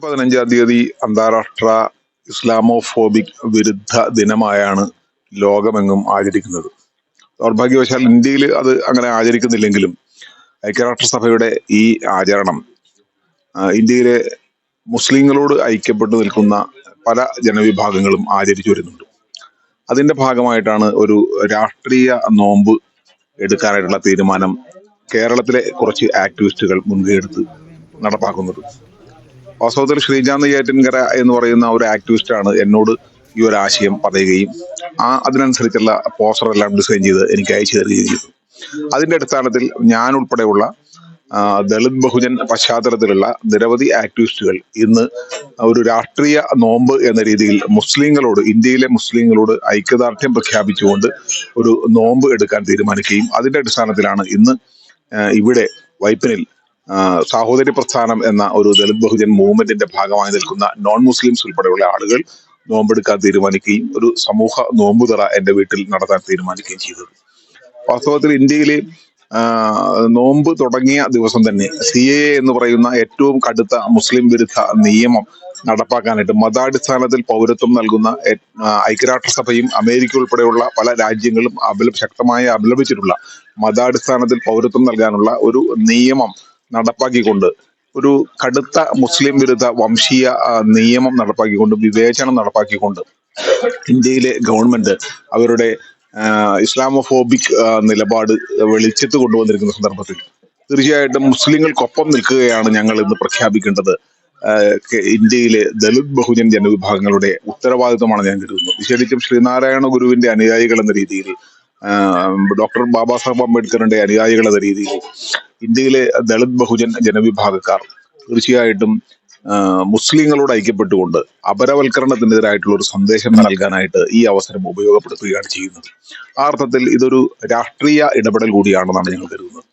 15-ാം തീയതി അന്താരാഷ്ട്ര ഇസ്ലാമോഫോബിക് വിരുദ്ധ ദിനമായാണ് ലോകമെങ്ങും ആചരിക്കുന്നത്. ദൗർഭാഗ്യവശാൽ ഇന്ത്യയിൽ അത് അങ്ങനെ ആചരിക്കുന്നില്ലെങ്കിലും ഐക്യരാഷ്ട്രസഭയുടെ ഈ ആചരണം ഇന്ത്യയിലെ മുസ്ലിങ്ങളോട് ഐക്യപ്പെട്ടു നിൽക്കുന്ന പല ജനവിഭാഗങ്ങളും ആചരിച്ചു വരുന്നുണ്ട്. അതിന്റെ ഭാഗമായിട്ടാണ് ഒരു രാഷ്ട്രീയ നോമ്പ് എടുക്കാനായിട്ടുള്ള തീരുമാനം കേരളത്തിലെ കുറച്ച് ആക്ടിവിസ്റ്റുകൾ മുൻകൈയെടുത്ത് നടപ്പാക്കുന്നത്. വാസ്തവത്തിൽ ശ്രീജാന്ത് ഏറ്റിൻകര എന്ന് പറയുന്ന ഒരു ആക്ടിവിസ്റ്റാണ് എന്നോട് ഈ ഒരു ആശയം പറയുകയും അതിനനുസരിച്ചുള്ള പോസ്റ്റർ എല്ലാം ഡിസൈൻ ചെയ്ത് എനിക്ക് അയച്ചു തരികയും ചെയ്തു. അതിന്റെ അടിസ്ഥാനത്തിൽ ഞാൻ ഉൾപ്പെടെയുള്ള ദളിത് ബഹുജൻ പശ്ചാത്തലത്തിലുള്ള നിരവധി ആക്ടിവിസ്റ്റുകൾ ഇന്ന് ഒരു രാഷ്ട്രീയ നോമ്പ് എന്ന രീതിയിൽ ഇന്ത്യയിലെ മുസ്ലിങ്ങളോട് ഐക്യദാർഢ്യം പ്രഖ്യാപിച്ചുകൊണ്ട് ഒരു നോമ്പ് എടുക്കാൻ തീരുമാനിക്കുകയും അതിന്റെ അടിസ്ഥാനത്തിലാണ് ഇന്ന് ഇവിടെ വൈപ്പിനിൽ സാഹോദര്യ പ്രസ്ഥാനം എന്ന ഒരു ദളിത് ബഹുജൻ മൂവ്മെന്റിന്റെ ഭാഗമായി നിൽക്കുന്ന നോൺ മുസ്ലിംസ് ഉൾപ്പെടെയുള്ള ആളുകൾ നോമ്പെടുക്കാൻ തീരുമാനിക്കുകയും ഒരു സമൂഹ നോമ്പുതറ എന്റെ വീട്ടിൽ നടത്താൻ തീരുമാനിക്കുകയും ചെയ്തത്. വാസ്തവത്തിൽ ഇന്ത്യയിലെ നോമ്പ് തുടങ്ങിയ ദിവസം തന്നെ CAA എന്ന് പറയുന്ന ഏറ്റവും കടുത്ത മുസ്ലിം വിരുദ്ധ നിയമം നടപ്പാക്കാനായിട്ട് മതാടിസ്ഥാനത്തിൽ പൗരത്വം നൽകുന്ന ഐക്യരാഷ്ട്രസഭയും അമേരിക്ക ഉൾപ്പെടെയുള്ള പല രാജ്യങ്ങളും ശക്തമായി അപലപിച്ചിട്ടുള്ള മതാടിസ്ഥാനത്തിൽ പൗരത്വം നൽകാനുള്ള ഒരു നിയമം നടപ്പാക്കിക്കൊണ്ട് ഒരു കടുത്ത മുസ്ലിം വിരുദ്ധ വംശീയ നിയമം നടപ്പാക്കിക്കൊണ്ട് വിവേചനം നടപ്പാക്കിക്കൊണ്ട് ഇന്ത്യയിലെ ഗവൺമെന്റ് അവരുടെ ഇസ്ലാമോഫോബിക് നിലപാട് വെളിച്ചത്ത് കൊണ്ടുവന്നിരിക്കുന്ന സന്ദർഭത്തിൽ തീർച്ചയായിട്ടും മുസ്ലിങ്ങൾക്കൊപ്പം നിൽക്കുകയാണ് ഞങ്ങൾ ഇന്ന് പ്രഖ്യാപിക്കേണ്ടത്. ഇന്ത്യയിലെ ദളിത് ബഹുജൻ ജനവിഭാഗങ്ങളുടെ ഉത്തരവാദിത്വമാണ് ഞാൻ കരുതുന്നത്. വിശേഷിച്ചും ശ്രീനാരായണ ഗുരുവിന്റെ അനുയായികൾ എന്ന രീതിയിൽ, ഡോക്ടർ ബാബാ സാഹേബ് അംബേദ്കറിന്റെ അനുയായികൾ എന്ന രീതിയിൽ ഇന്ത്യയിലെ ദളിത് ബഹുജൻ ജനവിഭാഗക്കാർ തീർച്ചയായിട്ടും മുസ്ലിങ്ങളോട് ഐക്യപ്പെട്ടുകൊണ്ട് അപരവൽക്കരണത്തിനെതിരായിട്ടുള്ള ഒരു സന്ദേശം നൽകാനായിട്ട് ഈ അവസരം ഉപയോഗപ്പെടുത്തുകയാണ് ചെയ്യുന്നത്. ആ അർത്ഥത്തിൽ ഇതൊരു രാഷ്ട്രീയ ഇടപെടൽ കൂടിയാണെന്നാണ് ഞങ്ങൾ കരുതുന്നത്.